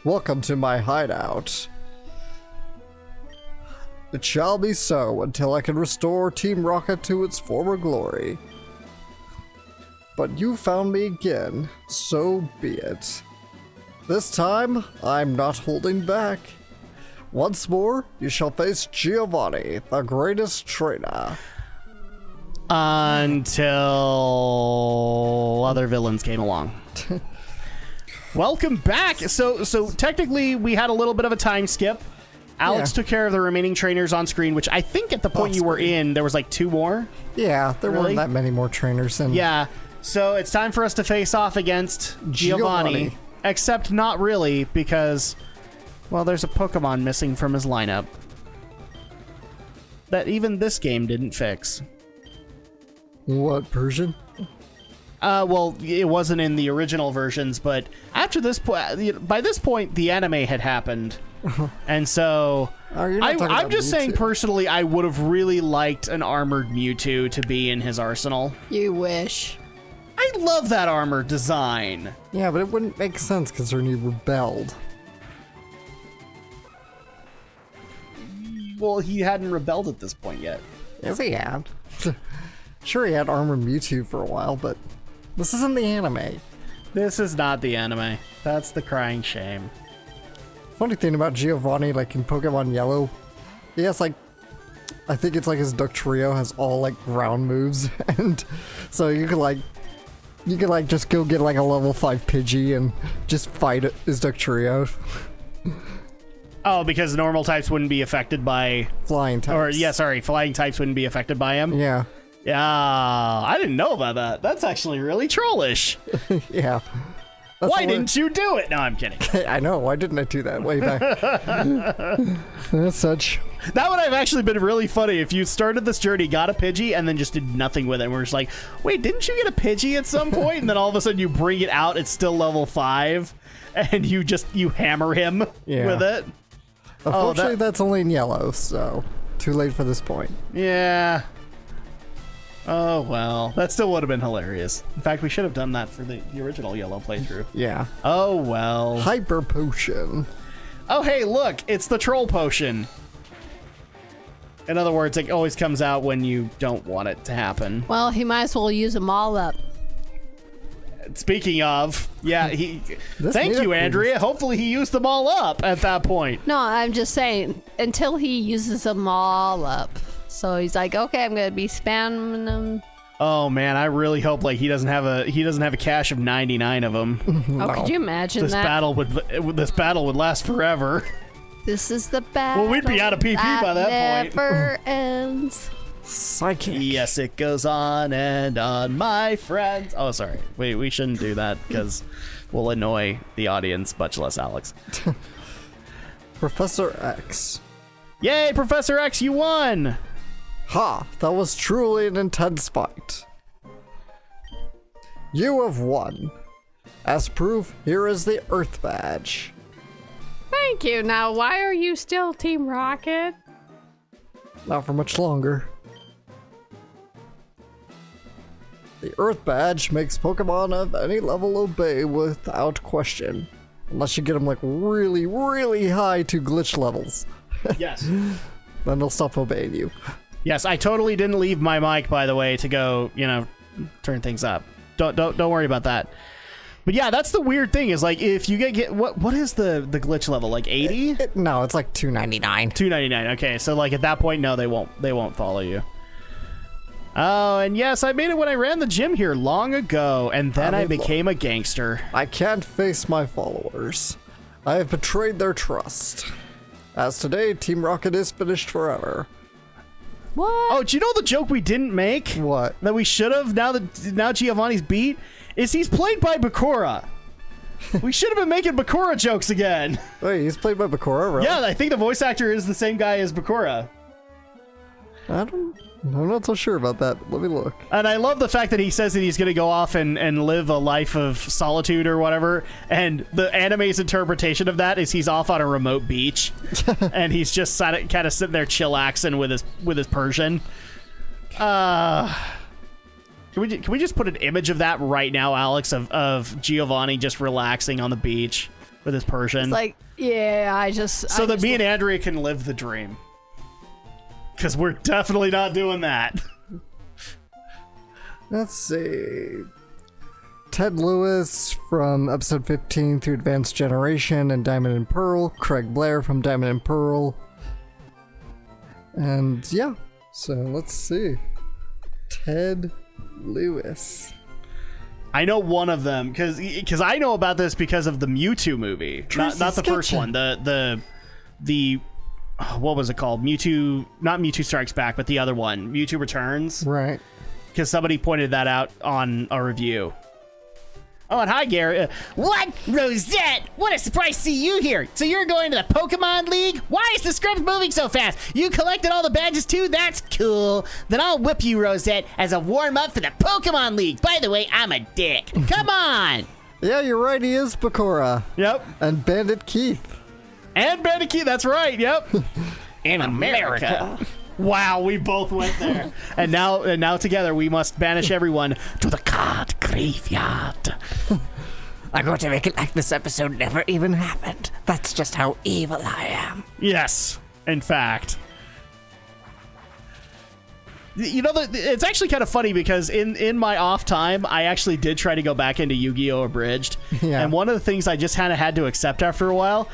Welcome to my hideout. It shall be so until I can restore Team Rocket to its former glory. But you found me again, so be it. This time, I'm not holding back. Once more, you shall face Giovanni, the greatest trainer. Until other villains came along. Welcome back. So technically, we had a little bit of a time skip. Alex took care of the remaining trainers on screen, which I think at the point you were in, there was like 2 more. Yeah, there weren't that many more trainers. Yeah, so it's time for us to face off against Giovanni. Except not really, because, well, there's a Pokemon missing from his lineup that even this game didn't fix. What version? Well, it wasn't in the original versions, but after this point, by this point, the anime had happened. And so, I'm just saying personally, I would have really liked an armored Mewtwo to be in his arsenal. You wish. I love that armor design. Yeah, but it wouldn't make sense considering he rebelled. Well, he hadn't rebelled at this point yet. Yes, he had. Sure, he had armored Mewtwo for a while, but this isn't the anime. This is not the anime. That's the crying shame. Funny thing about Giovanni, like in Pokemon Yellow, he has like, I think it's like his Duck Trio has all like ground moves, and so you could just go get like a level 5 Pidgey and just fight it, his Duck Trio. Oh, because normal types wouldn't be affected by flying types. Or yeah, sorry, flying types wouldn't be affected by him. Yeah. Yeah, I didn't know about that. That's actually really trollish. Yeah. Why didn't you do it? No, I'm kidding. I know. Why didn't I do that way back? That's such. That would have actually been really funny if you started this journey, got a Pidgey, and then just did nothing with it. And we're just like, wait, didn't you get a Pidgey at some point? And then all of a sudden you bring it out, it's still level 5, and you hammer him with it. Unfortunately, that's only in yellow, so too late for this point. Yeah. Oh, well. That still would have been hilarious. In fact, we should have done that for the original yellow playthrough. Yeah. Oh, well. Hyper Potion. Oh, hey, look. It's the Troll Potion. In other words, it always comes out when you don't want it to happen. Well, he might as well use them all up. Speaking of, yeah, thank you, Andrea. Hopefully he used them all up at that point. No, I'm just saying, until he uses them all up. So he's like, okay, I'm gonna be spamming them. Oh man, I really hope like he doesn't have a cache of 99 of them. No. Oh, could you imagine this battle would last forever. This is the battle. Well, we'd be out of PP by that point. Never ends. Psychic. Yes, it goes on and on, my friends. Oh, sorry. We shouldn't do that because we'll annoy the audience, much less Alex. Professor X. Yay, Professor X, you won! Ha! That was truly an intense fight. You have won. As proof, here is the Earth Badge. Thank you. Now, why are you still Team Rocket? Not for much longer. The Earth Badge makes Pokemon of any level obey without question. Unless you get them like really, really high to glitch levels. Yes. Then they'll stop obeying you. Yes, I totally didn't leave my mic, by the way, to go, turn things up. Don't worry about that. But yeah, that's the weird thing is like if you get what is the glitch level, like 80? No, it's like 299. 299. Okay, so like at that point, no, they won't follow you. Oh, and yes, I made it when I ran the gym here long ago, and then I became a gangster. I can't face my followers. I have betrayed their trust. As today, Team Rocket is finished forever. What? Oh, do you know the joke we didn't make? What? That we should have, now Giovanni's beat, is he's played by Bakura. We should have been making Bakura jokes again. Wait, he's played by Bakura, really? Yeah, I think the voice actor is the same guy as Bakura. I'm not so sure about that. Let me look. And I love the fact that he says that he's going to go off and live a life of solitude or whatever. And the anime's interpretation of that is he's off on a remote beach. And he's just kind of sitting there chillaxing with his Persian. Can we just put an image of that right now, Alex, of Giovanni just relaxing on the beach with his Persian? It's like, yeah, so that me and Andrea can live the dream. Because we're definitely not doing that. Let's see. Ted Lewis from episode 15 through Advanced Generation and Diamond and Pearl. Craig Blair from Diamond and Pearl. And yeah, so let's see. Ted Lewis. I know one of them because I know about this because of the Mewtwo movie, not the first one. The what was it called? Mewtwo, not Mewtwo Strikes Back, but the other one, Mewtwo Returns. Right. Because somebody pointed that out on a review. Oh, and hi, Gary. What? Rosette? What a surprise to see you here. So you're going to the Pokemon League? Why is the script moving so fast? You collected all the badges too? That's cool. Then I'll whip you, Rosette, as a warm-up for the Pokemon League. By the way, I'm a dick. Come on. Yeah, you're right. He is Bakura. Yep. And Bandit Keith. And Bandit Keith, that's right. Yep. In America. Wow, we both went there. and now together we must banish everyone to the card graveyard. I'm going to make it like this episode never even happened. That's just how evil I am. Yes, in fact. You know, it's actually kind of funny because in my off time, I actually did try to go back into Yu-Gi-Oh! Abridged. Yeah. And one of the things I just kind of had to accept after a while,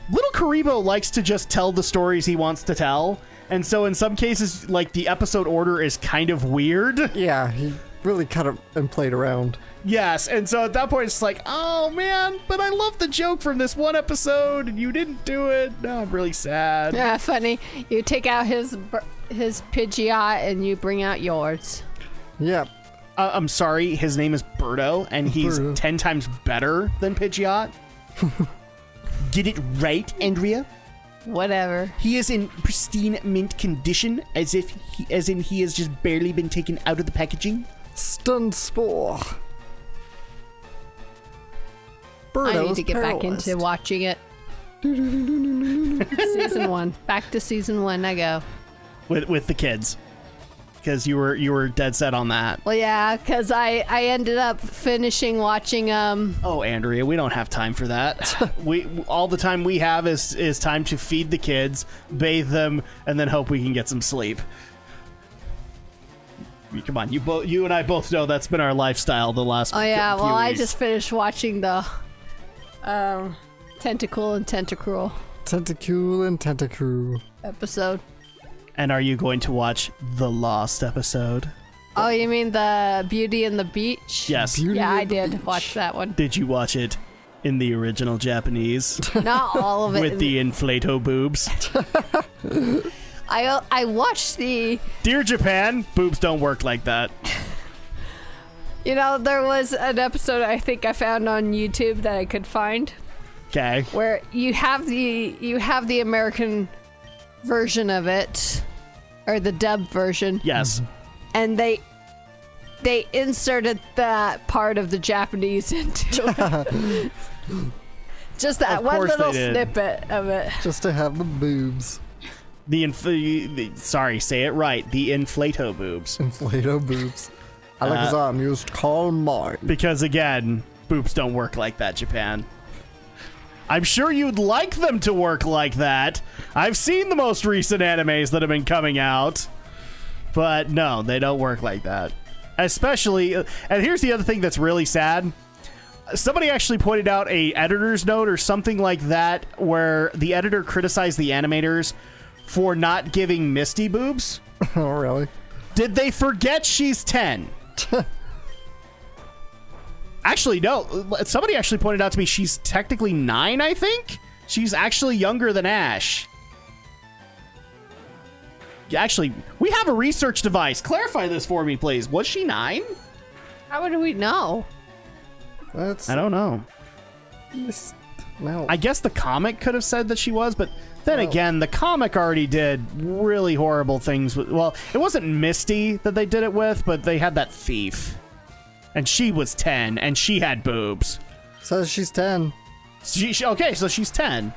Little Karibo likes to just tell the stories he wants to tell. And so in some cases, like, the episode order is kind of weird. Yeah, he really cut it and played around. Yes, and so at that point, it's like, oh, man, but I love the joke from this one episode, and you didn't do it. No, I'm really sad. Yeah, funny. You take out his Pidgeot and you bring out yours. Yep. I'm sorry, his name is Birdo, and he's Birdo. 10 times better than Pidgeot. Get it right, Andrea? Whatever. He is in pristine mint condition, as in he has just barely been taken out of the packaging. Stun Spore. I need to get back into watching it. Season 1. Back to season 1 I go. With the kids. Because you were dead set on that. Well, yeah, because I ended up finishing watching Oh, Andrea, we don't have time for that. All the time we have is time to feed the kids, bathe them, and then hope we can get some sleep. Come on, you and I both know that's been our lifestyle the last Oh yeah, few well I weeks. just finished watching the Tentacool and Tentacruel Tentacule and Tentacruel episode. And are you going to watch the Lost episode? Oh, you mean the Beauty and the Beach? Yes. Beauty Yeah, and I the did Beach. watch that one. Did you watch it in the original Japanese? Not all of it. With the inflato boobs? I watched the... Dear Japan, boobs don't work like that. You know, there was an episode I think I found on YouTube that I could find Okay. where you have the American version of it, or the dub version, Yes. and they inserted that part of the Japanese into it. Just that Of one course little they did. snippet of it. Just to have the boobs. Sorry, say it right. The inflato boobs. Inflato boobs. Alakazam used call mine. Because again, boobs don't work like that, Japan. I'm sure you'd like them to work like that. I've seen the most recent animes that have been coming out. But no, they don't work like that. Especially, and here's the other thing that's really sad. Somebody actually pointed out a editor's note or something like that where the editor criticized the animators for not giving Misty boobs. Oh, really? Did they forget she's 10? Actually, no. Somebody actually pointed out to me she's technically 9, I think? She's actually younger than Ash. Actually, we have a research device. Clarify this for me, please. Was she 9? How would we know? That's I don't know. no. I guess the comic could have said that she was, but then Well- again, the comic already did really horrible things with, well, it wasn't Misty that they did it with, but they had that thief. And she was 10, and she had boobs. Says she's 10. Okay, so she's 10.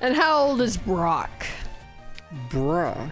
And how old is Brock? Brock.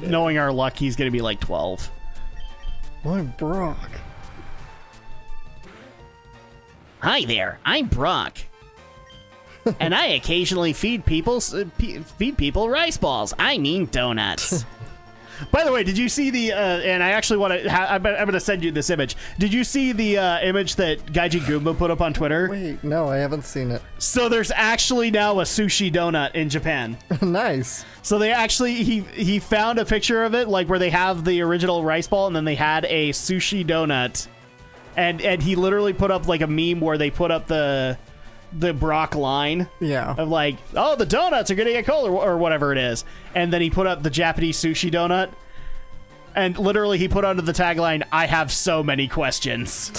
Knowing our luck, he's going to be like 12. I'm Brock. Hi there, I'm Brock. And I occasionally feed people rice balls. I mean donuts. By the way, did you see the, and I actually want to, I'm going to send you this image. Did you see the image that Gaiji Goomba put up on Twitter? Wait, no, I haven't seen it. So there's actually now a sushi donut in Japan. Nice. So they actually, he found a picture of it, like where they have the original rice ball and then they had a sushi donut. And he literally put up like a meme where they put up the Brock line of like, oh, the donuts are gonna get cold or whatever it is, and then he put up the Japanese sushi donut, and literally he put under the tagline, I have so many questions.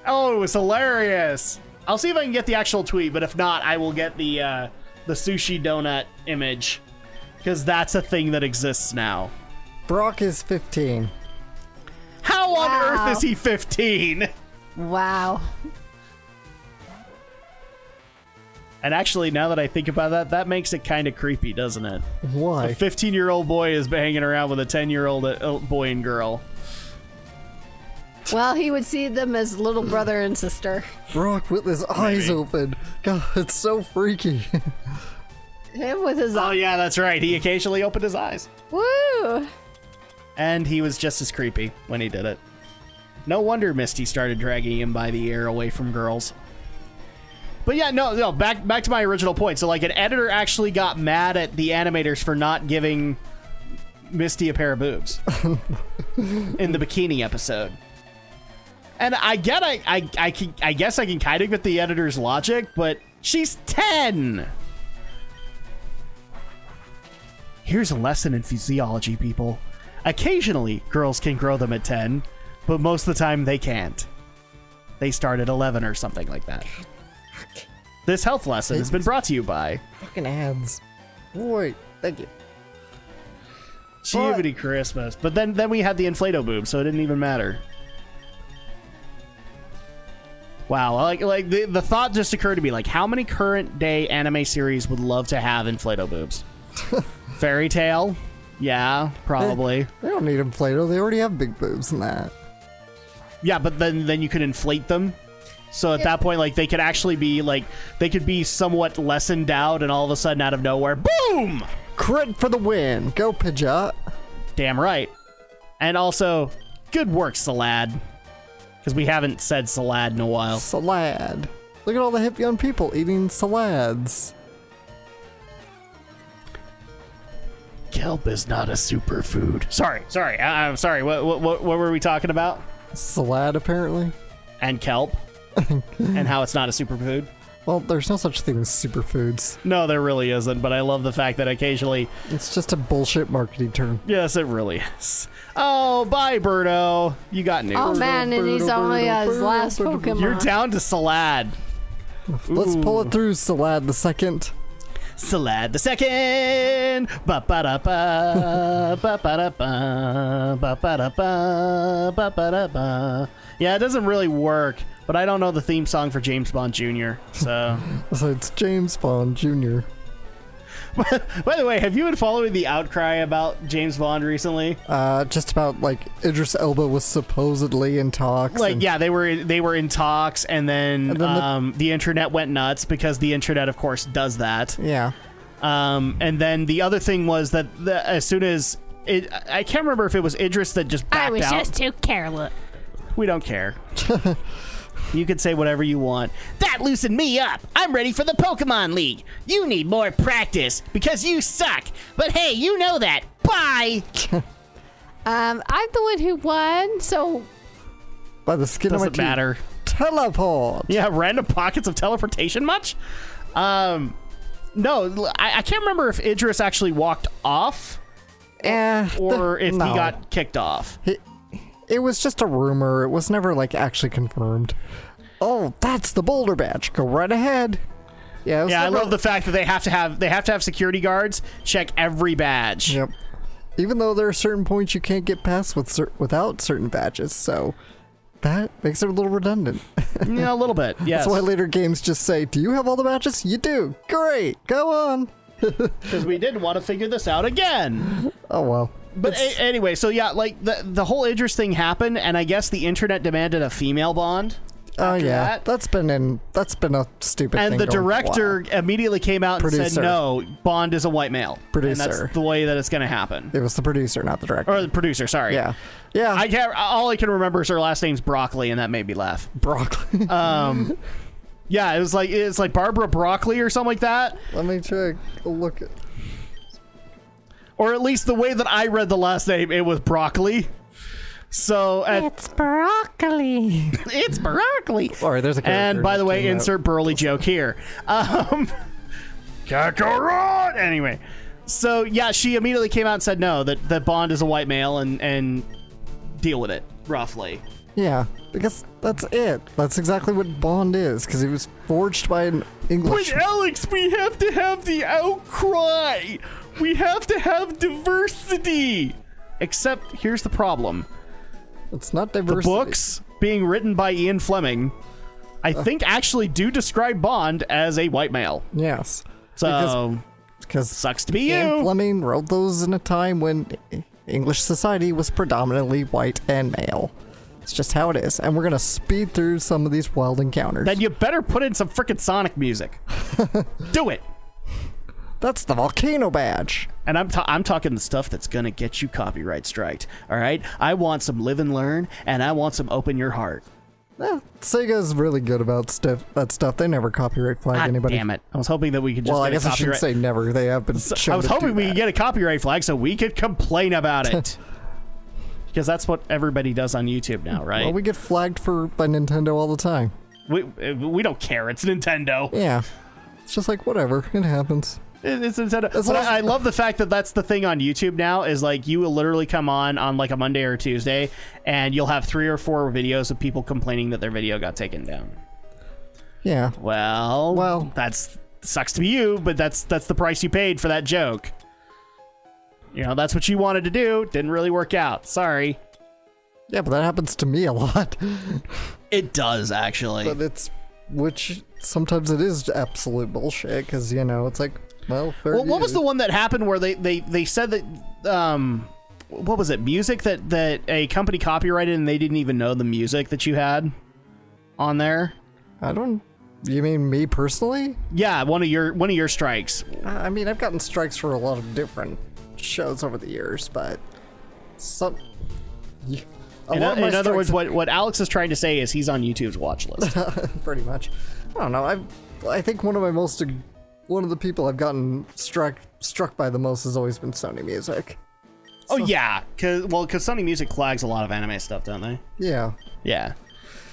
Oh, it was hilarious. I'll see if I can get the actual tweet, but if not, I will get the sushi donut image, because that's a thing that exists now. Brock is 15. How on earth is he 15? Wow. And actually, now that I think about that, that makes it kind of creepy, doesn't it? Why? A 15-year-old boy is hanging around with a 10-year-old boy and girl. Well, he would see them as little brother and sister. Brock with his eyes open. God, it's so freaky. Him with his Oh, yeah, that's right. He occasionally opened his eyes. Woo! And he was just as creepy when he did it. No wonder Misty started dragging him by the ear away from girls. But yeah, no, back to my original point. So, like, an editor actually got mad at the animators for not giving Misty a pair of boobs in the bikini episode. And I guess I can kind of get the editor's logic, but she's 10. Here's a lesson in physiology, people. Occasionally, girls can grow them at 10, but most of the time they can't. They start at 11 or something like that. This health lesson has been brought to you by Fucking ads. Boy, thank you. Giovanni Christmas. But then we had the Inflato boob, so it didn't even matter. Wow, like the thought just occurred to me, like, how many current day anime series would love to have Inflato boobs? Fairy Tail? Yeah, probably. They don't need Inflato. They already have big boobs in that. Yeah, but then you could inflate them. So at that point, like, they could actually be, like, they could be somewhat less endowed, and all of a sudden, out of nowhere, boom! Crit for the win. Go, Pidgeot. Damn right. And also, good work, Salad. Because we haven't said Salad in a while. Salad. Look at all the hip young people eating salads. Kelp is not a superfood. Sorry. I'm sorry. What were we talking about? Salad, apparently. And kelp. And how it's not a superfood. Well, there's no such thing as superfoods. No, there really isn't, but I love the fact that occasionally... It's just a bullshit marketing term. Yes, it really is. Oh, bye, Birdo. You got news. Oh, man, and he's only his last Pokemon. You're down to Salad. Let's pull it through, Salad the second. Salad the second. Ba-ba-da-ba. Ba-ba-da-ba. Ba-ba-da-ba. Ba-ba-da-ba. Yeah, it doesn't really work, but I don't know the theme song for James Bond Jr., so... So it's James Bond Jr. By the way, have you been following the outcry about James Bond recently? Just about, like, Idris Elba was supposedly in talks. Like, yeah, they were in talks, and then the internet went nuts, because the internet, of course, does that. Yeah. And then the other thing was that as soon as... I can't remember if it was Idris that just backed out. I was just too careless. We don't care. You can say whatever you want. That loosened me up. I'm ready for the Pokemon League. You need more practice because you suck. But hey, you know that. Bye. I'm the one who won, so... By the skin of my Doesn't teeth. matter. Teleport. Yeah, random pockets of teleportation much? No, I can't remember if Idris actually walked off or if he got kicked off. It was just a rumor. It was never, like, actually confirmed. Oh, that's the Boulder Badge. Go right ahead. Yeah, I love the fact that they have to have security guards check every badge. Yep. Even though there are certain points you can't get past without certain badges, so that makes it a little redundant. Yeah, a little bit. Yes. That's why later games just say, "Do you have all the badges?" You do. Great. Go on. Because we didn't want to figure this out again. Oh well. But anyway, so yeah, like the whole Idris thing happened, and I guess the internet demanded a female Bond. Oh yeah, that's been a stupid thing. And the director immediately came out and said, "No, Bond is a white male." Producer. And that's the way that it's going to happen. It was the producer, not the director. Or the producer, sorry. Yeah. All I can remember is her last name's Broccoli, and that made me laugh. Broccoli. Yeah, it's like Barbara Broccoli or something like that. Let me take a look at. Or at least the way that I read the last name, it was Broccoli. So it's broccoli. It's broccoli. All right, there's a character. And by the way, insert burly joke here. Kakarot! Anyway, so yeah, she immediately came out and said no, that Bond is a white male and deal with it, roughly. Yeah, because that's it. That's exactly what Bond is, because he was forged by an English. But Alex, we have to have the outcry. We have to have diversity. Except here's the problem. It's not diversity. The books being written by Ian Fleming, I think actually do describe Bond as a white male. Yes. So, because sucks to be Ian you. Fleming wrote those in a time when English society was predominantly white and male. It's just how it is. And we're going to speed through some of these wild encounters. Then you better put in some frickin' Sonic music. Do it. That's the volcano badge. And I'm talking the stuff that's going to get you copyright striked. All right? I want some live and learn, and I want some open your heart. Sega's really good about that stuff. They never copyright flag anybody. Damn it. I was hoping that we could just Well, I get guess a I shouldn't copyright. say never. They have been I was hoping we could get a copyright flag so we could complain about it. Because that's what everybody does on YouTube now, right? Well, we get flagged by Nintendo all the time. We don't care. It's Nintendo. Yeah. It's just like, whatever. It happens. It's Nintendo. But I love the fact that that's the thing on YouTube now is like you will literally come on like a Monday or Tuesday and you'll have 3 or 4 videos of people complaining that their video got taken down. Yeah. Well, that's sucks to be you, but that's the price you paid for that joke. You know, that's what you wanted to do. Didn't really work out. Sorry. Yeah, but that happens to me a lot. It does, actually. But which sometimes it is absolute bullshit, because, you know, it's like, well, what was the one that happened where they said that, what was it, music that a company copyrighted and they didn't even know the music that you had on there? You mean me personally? Yeah, one of your strikes. I mean, I've gotten strikes for a lot of different shows over the years, but in other words, what Alex is trying to say is he's on YouTube's watch list. Pretty much. I don't know. I think one of the people I've gotten struck by the most has always been Sony Music. Oh yeah, because Sony Music flags a lot of anime stuff, don't they? Yeah. Yeah.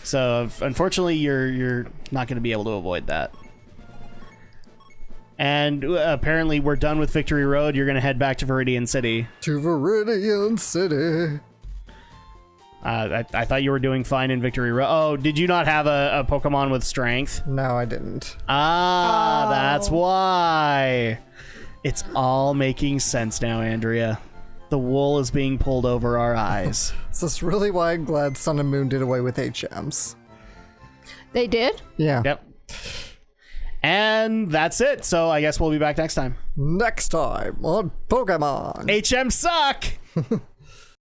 So unfortunately, you're not going to be able to avoid that. And apparently, we're done with Victory Road. You're going to head back to Viridian City. To Viridian City. I thought you were doing fine in Victory Road. Oh, did you not have a Pokemon with strength? No, I didn't. That's why. It's all making sense now, Andrea. The wool is being pulled over our eyes. Is this really why I'm glad Sun and Moon did away with HMs? They did? Yeah. Yep. And that's it. So I guess we'll be back next time. Next time on Pokemon. HM suck!